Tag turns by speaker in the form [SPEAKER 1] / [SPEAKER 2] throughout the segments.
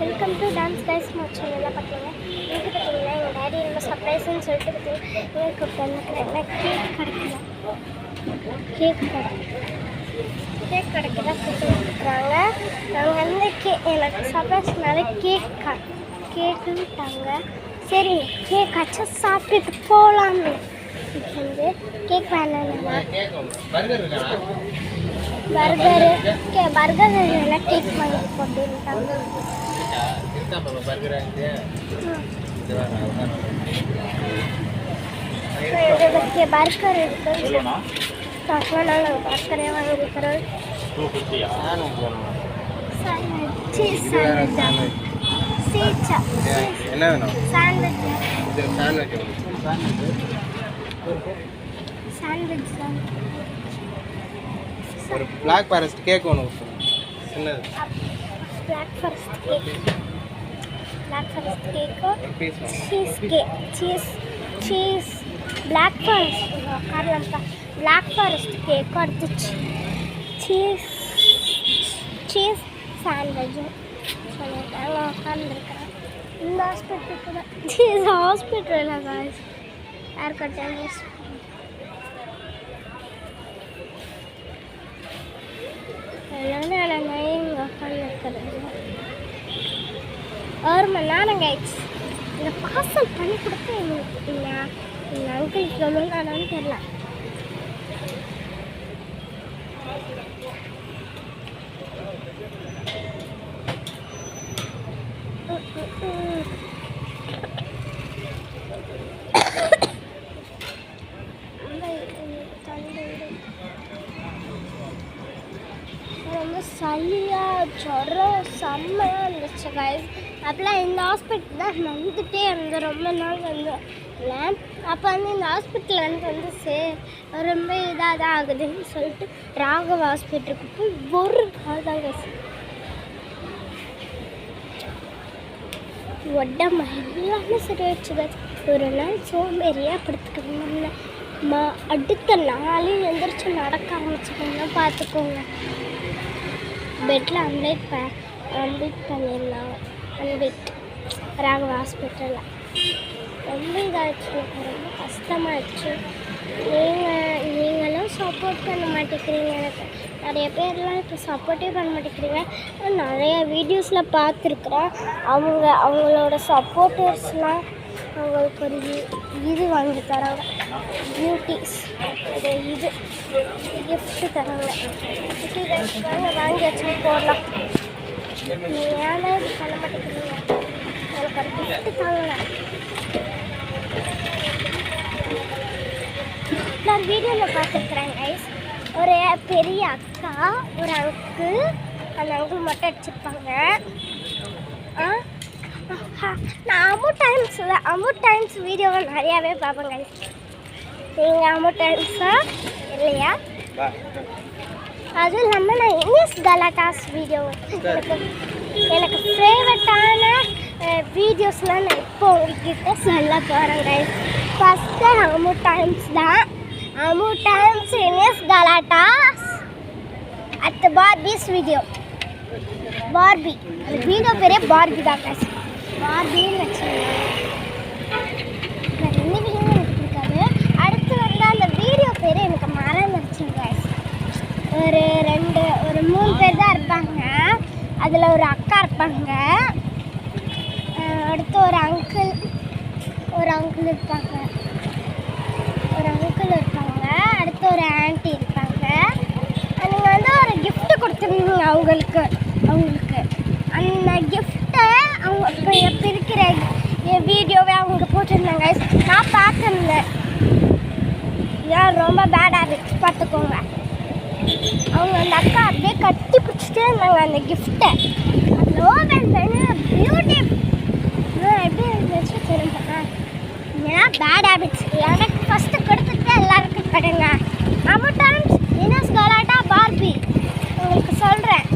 [SPEAKER 1] Welcome to dance guys much நல்லா பார்த்தீங்க. இன்னைக்கு பார்த்தீங்கன்னா எங்கள் டேடி ரொம்ப சர்ப்ரைஸ்ன்னு சொல்லிட்டு பார்த்தீங்கன்னா கூப்பிட்டு கேக் கிடைக்கல. கேக் கிடைக்கல கூப்பிட்டு வந்துருக்குறாங்க. நாங்கள் வந்து எனக்கு சர்ப்ரைஸ்னால கேக்குன்ட்டாங்க. சரி கேக் ஆச்சும் சாப்பிட்டுட்டு போகலான்னு வந்து கேக் வேணாம்னா பர்கர் எல்லாம் கேக் வாங்கி போட்டுட்டாங்க. பர்கர் இருக்கு நாங்கள் பர்கரே வாங்கிக்கிறோம். சீஸ்
[SPEAKER 2] என்ன வேணும்?
[SPEAKER 1] சாண்ட்விச் தான்.
[SPEAKER 2] ஒரு பிளாக் ஃபாரஸ்ட் கேக் ஒன்று சின்னது.
[SPEAKER 1] Black forest cake cheese black forest உட்காரலாம்ப்பா. பிளாக் ஃபாரஸ்ட் கேக்கு அடுத்துச்சு சீஸ் சாண்ட்விச்சும் சொல்லிட்டாங்க. உட்காந்துருக்கிறேன் இந்த ஹாஸ்பிட்டலுக்கு தான். ஹாஸ்பிட்டலில் காய்ஸ் ஹேர் கட் ஒரு மணி நேரம் ஆயிடுச்சு. இந்த பார்சல் பண்ணி கொடுத்து எங்கள் அங்கிளுக்கு எவ்வளோ நானான்னு தெரியல. ரொம்ப சளியாக ஜுரம் செம்மையாக இருந்துச்சு கைஸ். அப்போலாம் இந்த ஹாஸ்பிட்டல் தான் வந்துகிட்டே இருந்தேன். ரொம்ப நாள் வந்தேன். அப்போ வந்து இந்த ஹாஸ்பிட்டல் வந்து ரொம்ப இதாக தான் ஆகுதுன்னு சொல்லிட்டு ராகவ ஹாஸ்பிட்டலுக்கு போய் ஒரு நாள் தான் கைஸ் உடம்பு எல்லாமே சரியாயிடுச்சு கைஸ். ஒரு நாள் சோம்பேறியாக படுத்துக்கணும். அடுத்த நாளே எழுந்திரிச்சு நடக்க ஆரம்பிச்சுக்கோங்க. பார்த்துக்கோங்க. பெட்டில் அன்வைட் பண்ணிடலாம். ராகவ ஹாஸ்பிட்டலில் ரொம்ப இதாகிடுச்சு. ரொம்ப கஷ்டமாகிடுச்சு. நீங்களும் சப்போர்ட் பண்ண மாட்டேங்கிறீங்க. எனக்கு நிறைய பேர்லாம் இப்போ சப்போர்ட்டே பண்ண மாட்டேங்கிறீங்க. நிறைய வீடியோஸில் பார்த்துருக்குறேன். அவங்களோட சப்போர்ட்டர்ஸ்லாம் அவங்களுக்கு ஒரு இது வாங்கி தராங்க. பியூட்டிஸ் இது கிஃப்ட்டு தராங்க. வாங்கி வச்சு போடலாம். ஏன்னா இது பண்ண மாட்டேங்கிறீங்க. எனக்கு ஒரு கிஃப்ட்டு தாங்க. நான் வீடியோவில் பார்த்துருக்குறேன் கைஸ். ஒரு பெரிய அக்கா ஒரு அங்கிள். அந்த அங்கிள் மட்டும் அடிச்சிருப்பாங்க. நான் அமௌ டைம்ஸ் வீடியோவை நிறையாவே பார்ப்பேன் கைஸ். நீங்கள் அமௌ டைம்ஸா இல்லையா? அதுவும் இல்லாமல் நான் இங்கிலீஷ் கலாட்டாஸ் வீடியோ எனக்கு ஃபேவரட்டான வீடியோஸ்லாம் நான் இப்போ உங்ககிட்ட சொல்ல போகிறேன் கைஸ். ஃபஸ்ட்டு அமௌ டைம்ஸ் தான். அமௌ டைம்ஸ் இங்கிலீஷ் கலாட்டாஸ் அட் பார்பிஸ் வீடியோ. பார்பி அந்த வீடியோ பேரே பார்பி தான் கைஸ். பார்பின்னு வச்சுருந்தேன். ரெண்டு வீடியோ எனக்கு பிடிக்காது. அடுத்து வந்து அந்த வீடியோ பேர் எனக்கு மறந்துருச்சு கைஸ். ஒரு 3 பேர் தான் இருப்பாங்க. அதில் ஒரு அக்கா இருப்பாங்க. அடுத்து ஒரு அங்கிள் இருப்பாங்க. அடுத்து ஒரு ஆண்டி இருப்பாங்க. நீங்கள் வந்து ஒரு கிஃப்ட்டு கொடுத்துருந்தீங்க அவங்களுக்கு. அந்த கிஃப்ட்டை அவங்க இப்போ இருக்கிற என் வீடியோவை அவங்க போட்டிருந்தாங்க. நான் பார்த்துருந்தேன். ஏன் ரொம்ப பேட் ஹேபிட்ஸ் பார்த்துக்கோங்க. அவங்க அந்த அக்கா அப்படியே கட்டி பிடிச்சிட்டே இருந்தாங்க அந்த கிஃப்ட்டை. ஓபன் பண்ணி பியூட்டி எப்படி இருந்துச்சு தெரியுமா? ஏன்னா பேட் ஹேபிட்ஸ் எனக்கு ஃபஸ்ட்டு கொடுத்துட்டு எல்லாருக்கும் கடுங்க. அமௌ டைம்ஸ் இனஸ் கலாட்டா பார்பி உங்களுக்கு சொல்கிறேன்.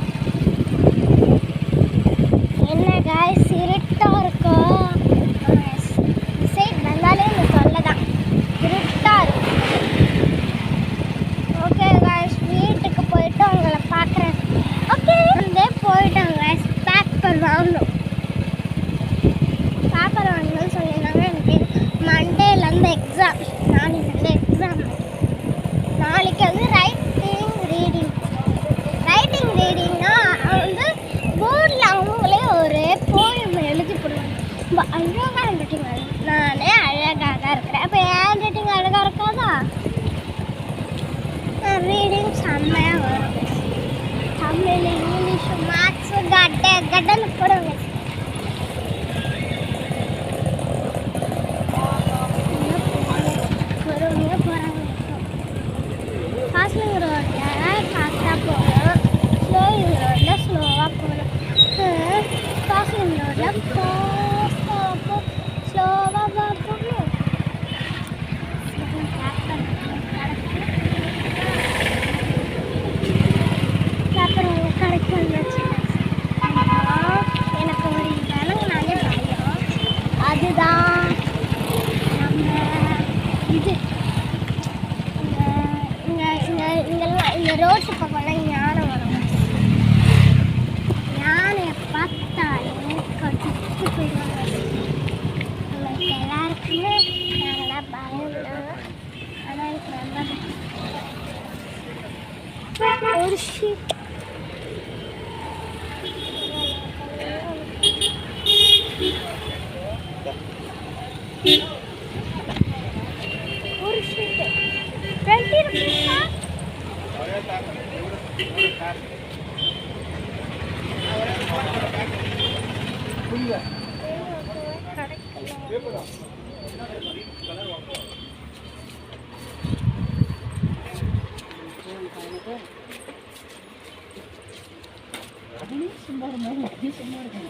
[SPEAKER 1] என்ன காய்ஸ் இருட்டாக இருக்கும். சைட் வந்தாலே இந்த சொல்ல தான் இருட்டாக இருக்கும். ஓகே காய்ஸ் வீட்டுக்கு போயிட்டு உங்களை பார்க்குறேன். ஓகே போயிட்டாங்க பேக் பண்ணுவாங்க. கடன்னு போடுவாங்க. பொறுமையாக போகிறாங்க. ஃபாஸ்டிங் ரோட்டில் ஃபாஸ்ட்டாக போகணும், ஸ்லோயிங் ரோட்டில் ஸ்லோவாக போகணும். ஃபாஸ்டிங் ரோட்டில் ஸ்லோவாக போகணும். அப்புறம் கடைக்கு வந்துச்சு. எனக்கு ஒரு விலங்குனாலே பயம். அதுதான் நம்ம இது இங்கெல்லாம் இந்த ரோட்டு பக்கம்லாம் யானை வரும். யானையை பார்த்தாலே கடிச்சு போயிடுவாங்க. உங்களுக்கு எல்லாருக்குமே நாங்களாம் பயம் தான். ஆனால் எனக்கு ரொம்ப ஒரு ஷீட் ஒரு ஷீட்டு 20 rupees.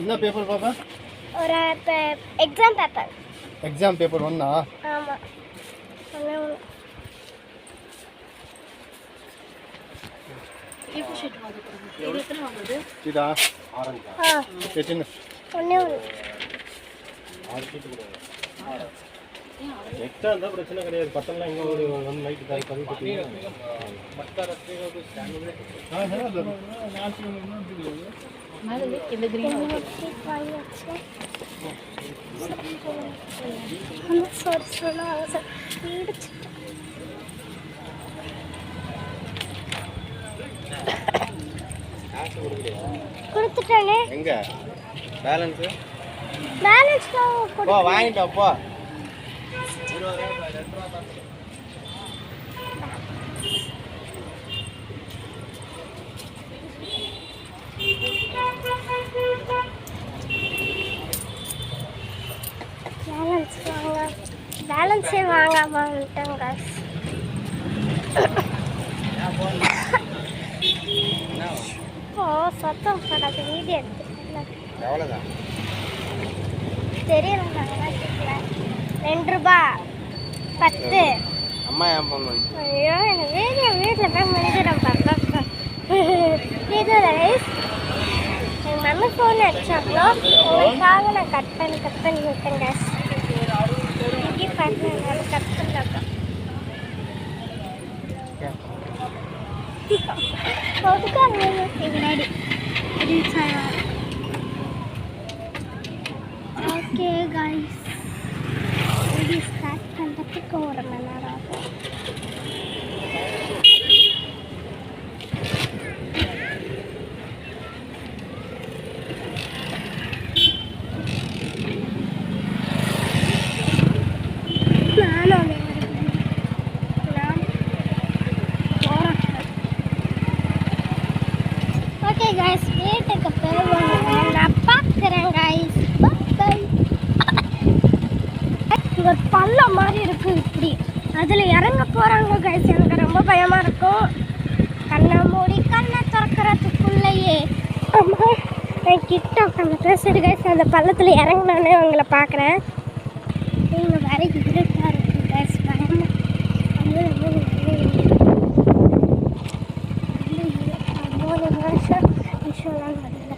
[SPEAKER 2] என்ன பேப்பர் பாப்பா?
[SPEAKER 1] ஒரு எக்ஸாம் பேப்பர்.
[SPEAKER 2] எக்ஸாம் பேப்பர் ஒன்னா?
[SPEAKER 1] ஆமாம்.
[SPEAKER 2] இதா ஆரஞ்சா? எத்தனை?
[SPEAKER 1] ஒன்றே ஒன்று.
[SPEAKER 2] எக்ஸ்ட்ரா இருந்தால் பிரச்சனை கிடையாது. பத்தெல்லாம் இங்கே ஒரு ஒன் நைட்டு காய் கவி
[SPEAKER 1] கொடுத்துட்டானே.
[SPEAKER 2] எங்க பேலன்ஸ்?
[SPEAKER 1] பேலன்ஸ்
[SPEAKER 2] போ வாங்கிட்டா போ.
[SPEAKER 1] பேலன்ஸே வாங்காம விட்டேங்க. ஓ சத்தம் படாது. வீடியோ எடுத்துருக்கேன்.
[SPEAKER 2] எவ்வளோதான்
[SPEAKER 1] தெரியல. 2 ரூபாய் 10.
[SPEAKER 2] அம்மா ஏன் ஃபோன் பண்ணி?
[SPEAKER 1] ஐயோ எனக்கு வீட்டில் போய் முடிஞ்சிடும். பாப்பா இது ரைஸ் எங்கள் மம்மி ஃபோன் அடிச்சாங்களோ உங்களுக்காக நான் கட் பண்ணி விட்டேன் கேஸ். இங்கே பண்ண கட் பண்ணாக்கா பின்னாடி ரீச் ஆகும். ஓகே காய்ஸ், இது ஸ்டார்ட் பண்ணுறதுக்கு 1 மணி நேரம் ஆகும். ஓகே காய்ஸ், வீட்டுக்கு போய் நான் பார்க்குறேன் காய்ஸ். இங்கே ஒரு பள்ளம் மாதிரி இருக்குது. இப்படி அதில் இறங்க போகிறாங்க காய்ஸ். எனக்கு ரொம்ப பயமாக இருக்கும். கண்ணை திறக்கிறதுக்குள்ளேயே அம்மா நான் கிட்ட உட்காந்து பேசுறது காய்ஸ். அந்த பள்ளத்தில் இறங்கினானே உங்களை பார்க்குறேன். இங்கே வேற இருட்டாக இருக்குது காய்ஸ். பயமாக 3 வருஷம் விஷயம்லாம் வரல.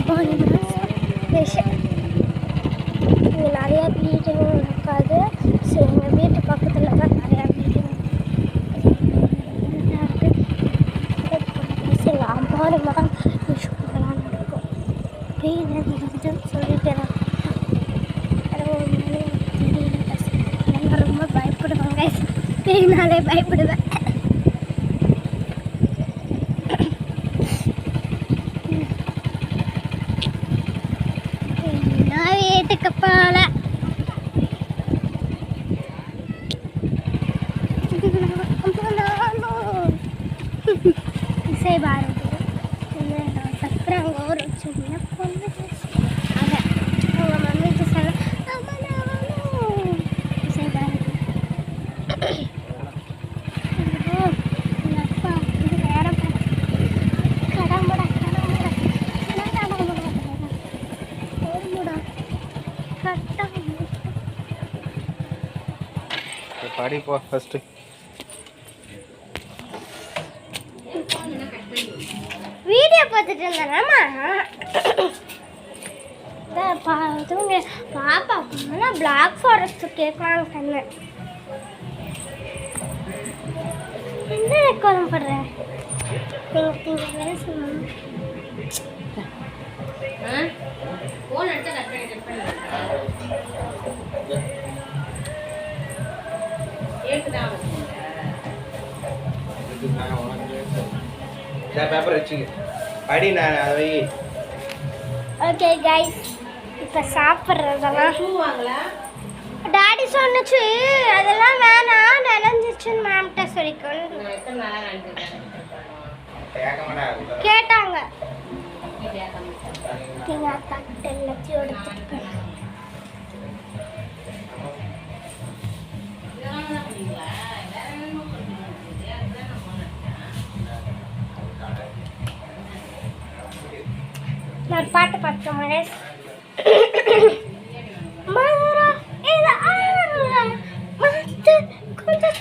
[SPEAKER 1] 3 வருஷம் விஷயம் இங்கே நிறையா வீடுகளும் இருக்காது. ஸோ எங்கள் வீட்டு பக்கத்தில் தான் நிறையா வீடு எங்கள் அம்மா விஷயம்லாம் நடக்கும். வெயில் இருந்துச்சுன்னு சொல்லிட்டு தெரியல. ரொம்ப பயப்படுவாங்க. பேய்னாலே பயப்படுவேன். வீட்டுக்கு போல இசை பாரதி சக்கரங்க ஒரு சின்ன
[SPEAKER 3] படி போ ஃபஸ்ட்டு.
[SPEAKER 1] வீடியோ பார்த்துட்டு இருந்தேனாமா பாப்பா பிளாக் ஃபாரஸ்ட் கேட்கலான்னு சொன்னேன். என்ன ரெக்கார்டும் பண்றேன்
[SPEAKER 3] பேப்பர் வச்சுங்க படி. நான் அதை வை.
[SPEAKER 1] ஓகே கைஸ், இப்போ சாப்பிட்றதெல்லாம் டாடி சொன்னுச்சு அதெல்லாம் வேணாம் நினைஞ்சிச்சுன்னு மேம்கிட்ட சொல்லிக்கணும் கேட்டாங்க. தட்டு எல்லாத்தையும் எடுத்துட்டு நான் பாட்டு பாடுறேன் மகேஷ். மதுரா இது ஆரல மத்த கொஞ்சம்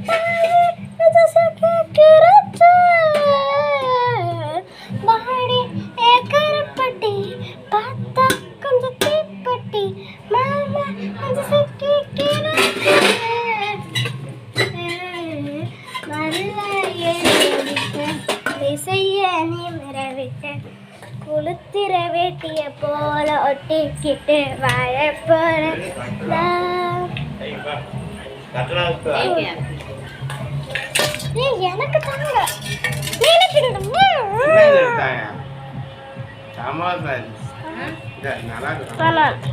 [SPEAKER 1] தாயே அது சக்கரச்ச பாடி ஏக்கரப்பட்டி பாத்தா கொஞ்சம் தீப்பட்டி மாமா அது சக்கரச்ச மருளையே இசைய நீ மறவிட்ட குளுத்திர வேட்டிய போல ஒட்டிக்கிட்டு வாழ போற எனக்கு தாங்க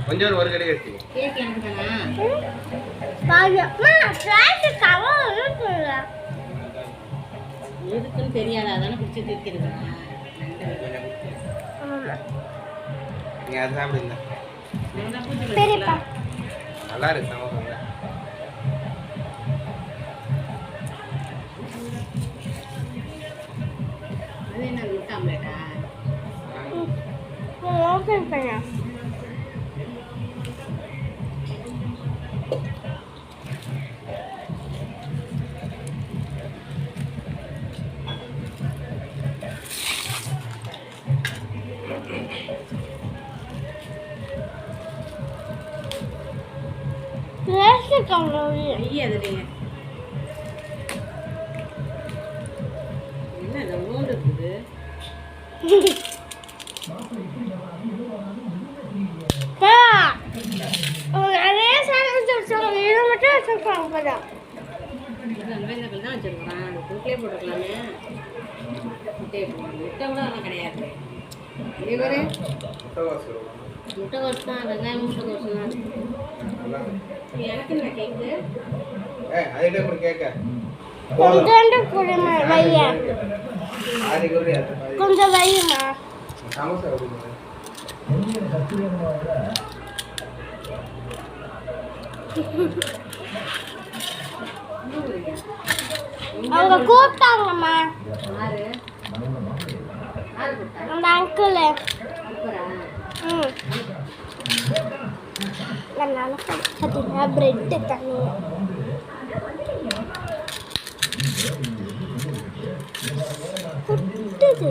[SPEAKER 3] கொஞ்சம் ஒரு கடை எடுத்து
[SPEAKER 4] எதுக்குன்னு தெரியாத அதானே பிடிச்சி தீர்க்கிறது.
[SPEAKER 3] நீ அது சாப்பிடுங்க.
[SPEAKER 1] பெரியப்பா
[SPEAKER 3] நல்லா இருக்கு சமோசா.
[SPEAKER 4] அது என்ன முட்டை ஆம்லேட்டா?
[SPEAKER 1] ஓகே பண்ணா
[SPEAKER 4] ஐயா அதுலயே என்ன இந்த மூணு இருக்குது.
[SPEAKER 1] நிறைய சாப்பிட்டு வச்சுருக்காங்க, இது மட்டும் வச்சுருக்காங்க போதா.
[SPEAKER 4] வெங்காயங்கள் தான் வச்சுருக்குறான். முட்டையே போட்டுக்கலாமே. முட்டையை போடணும். முட்டை கூட அதெல்லாம் கிடையாது. இதே மாதிரி முட்டைகோஸ் தான். வெங்காயம் முட்டைகோஸ் தான். எனக்கு என்ன கேக்கு
[SPEAKER 3] அதே கேட்க
[SPEAKER 1] கொஞ்சம் வையா கொஞ்சம் வையுமா
[SPEAKER 3] சமோசா
[SPEAKER 1] அவங்க கூப்பிட்டாங்கம்மா.
[SPEAKER 4] ஆறு
[SPEAKER 1] அந்த அங்கிள் பார்த்தீங்கன்னா பிரெட்டு தண்ணி குட்டுது.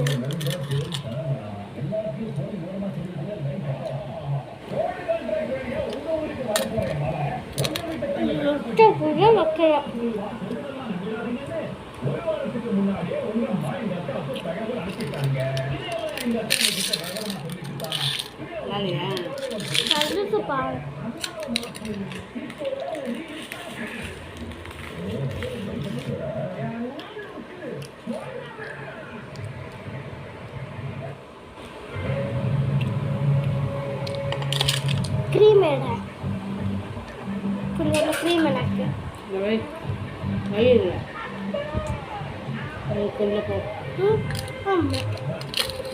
[SPEAKER 1] முட்டை கூட வைக்கலாம். நல்லது பாரு. क्रीम एड़ा कुछ क्रीम बनाके
[SPEAKER 4] वही है वो कुल्ला को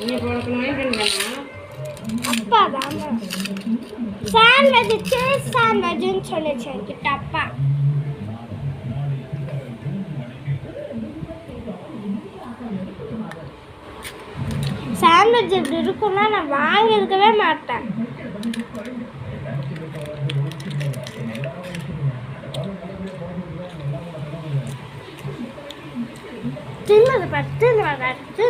[SPEAKER 4] ये बड़ा को नहीं करना
[SPEAKER 1] அப்பா தான் சாண்ட்விச் சீஸ் சாண்ட்விச்னு சொல்லிச்சு என்கிட்ட அப்பா. சாண்ட்விச் இப்படி இருக்குன்னா நான் வாங்கியிருக்கவே மாட்டேன். தின்னது பார்த்து வளர்த்து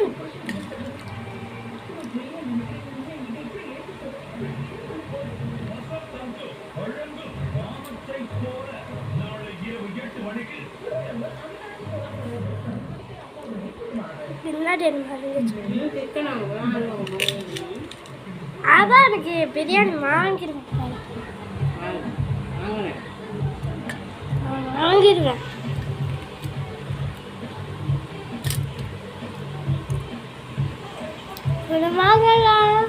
[SPEAKER 1] பின்னாடி அதான் எனக்கு பிரியாணி வாங்கிருவேன் வாங்கிடுவேன். வாங்கலாம்.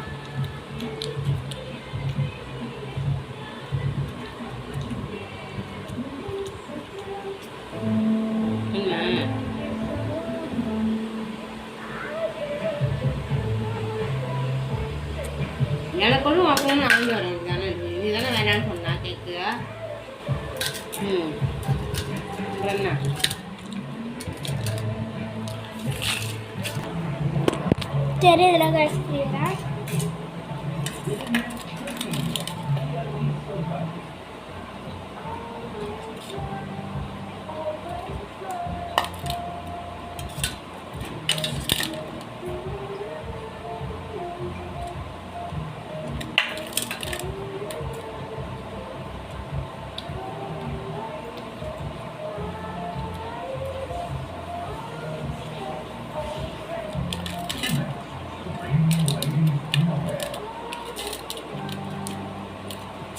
[SPEAKER 4] எனக்கு ஒன்றும் வாங்கணும்னு வாங்கி வரேன் தானே. நீ தானே வேணான்னு சொன்னா கேக்கு. என்ன
[SPEAKER 1] தெரியுதுல கஷ்டீரா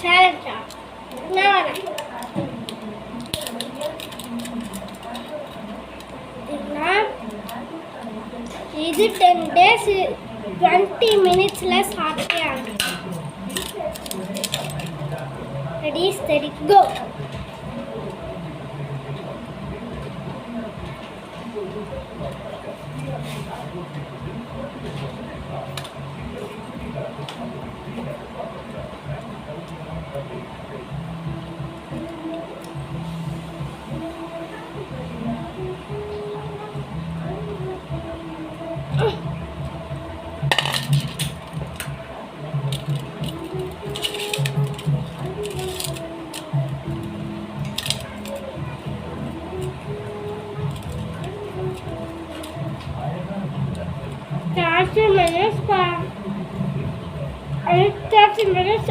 [SPEAKER 1] சேலஞ்சா நான் இது 10 days 20 minutes சாப்பிட்டே ஆகும். ரெடி ஸ்டடி கோ. minutes.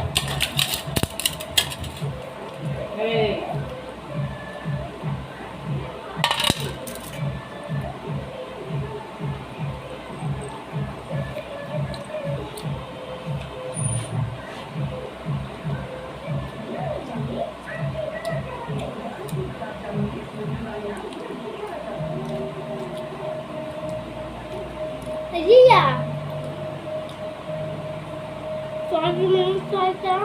[SPEAKER 1] Ria, 5 minutes later.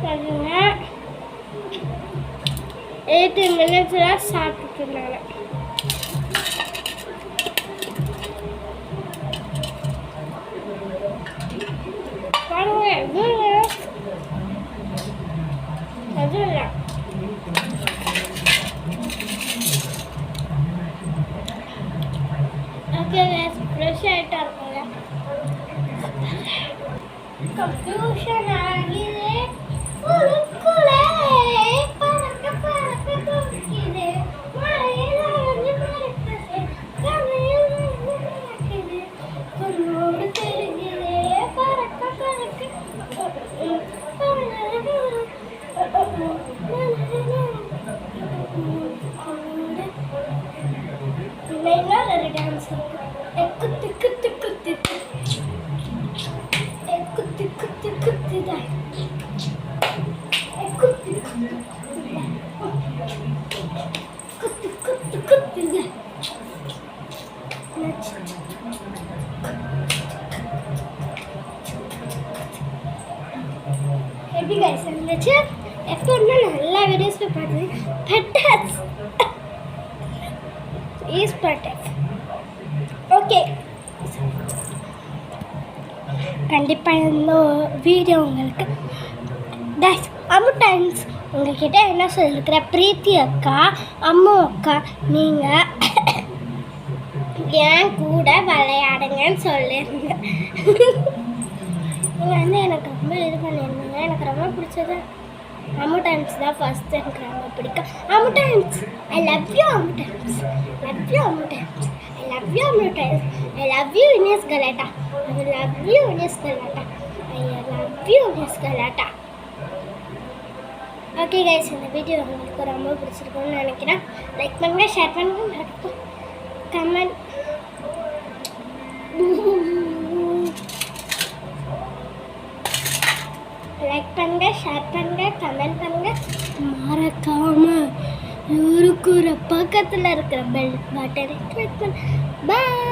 [SPEAKER 1] பாருங்க 8 minutes சாப்பிட்டுருந்தாங்க. பாருங்க அது இல்லை. ஃப்ரெஷ் ஆகிட்டா இருக்குங்க. கன்ஃபியூஷன் ஆகிது உருக்குலே பறக்க பறக்க கொக்கிது மழையில வந்து மறைப்பது கமையில் வந்து மறைக்குது பொண்ணோடு தெரிஞ்சுது பறக்க பறக்க இன்னொரு டான்ஸ் இருக்கு. குத்து குத்து குத்து குத்து குத்து குத்துதா குத்து குத்து குத்து குத்துதா. எப்படி கைஸ் இருந்துச்சு? எப்பவுமே நல்லா வீடியோஸ்ல பார்த்து பட்டாஸ் இஸ் பட்டாஸ். ஓகே, கண்டிப்பாக இந்த வீடியோ உங்களுக்கு கைஸ் அம்மு டைம்ஸ் உங்ககிட்ட என்ன சொல்லியிருக்கிற பிரீத்தி அக்கா அம்மு அக்கா நீங்கள் என் கூட விளையாடுங்கன்னு சொல்லியிருந்தேன். நீங்கள் வந்து எனக்கு ரொம்ப இது பண்ணியிருந்தீங்க. எனக்கு ரொம்ப பிடிச்சது அமுட்டன்ஸ் தான் ஃபர்ஸ்ட் எனக்கு ரொம்ப பிடிக்கும். அமுட்டன்ஸ் ஐ லவ் யூ அமுட்டன்ஸ், லவ் யூ அமுட்டன்ஸ், ஐ லவ் யூ அமுட்டன்ஸ், ஐ லவ் யூ இனியஸ் கலாட்டா, ஐ லவ் யூ இனியஸ் கலாட்டா, ஐ லவ் யூ இனியஸ் கலாட்டா. ஓகே கைஸ், இந்த வீடியோ உங்களுக்கு ரொம்ப பிடிச்சிருக்கும்னு நினைக்கிறேன். லைக் பண்ணுங்கள், ஷேர் பண்ணுங்கள், கமெண்ட் லைக் பண்ணுங்க, ஷேர் பண்ணுங்க, கமெண்ட் பண்ணுங்க. மறக்காம இருக்கிற பக்கத்தில் இருக்கிற பெல் பட்டனை கிளிக் பண்ணுங்க. பாய்.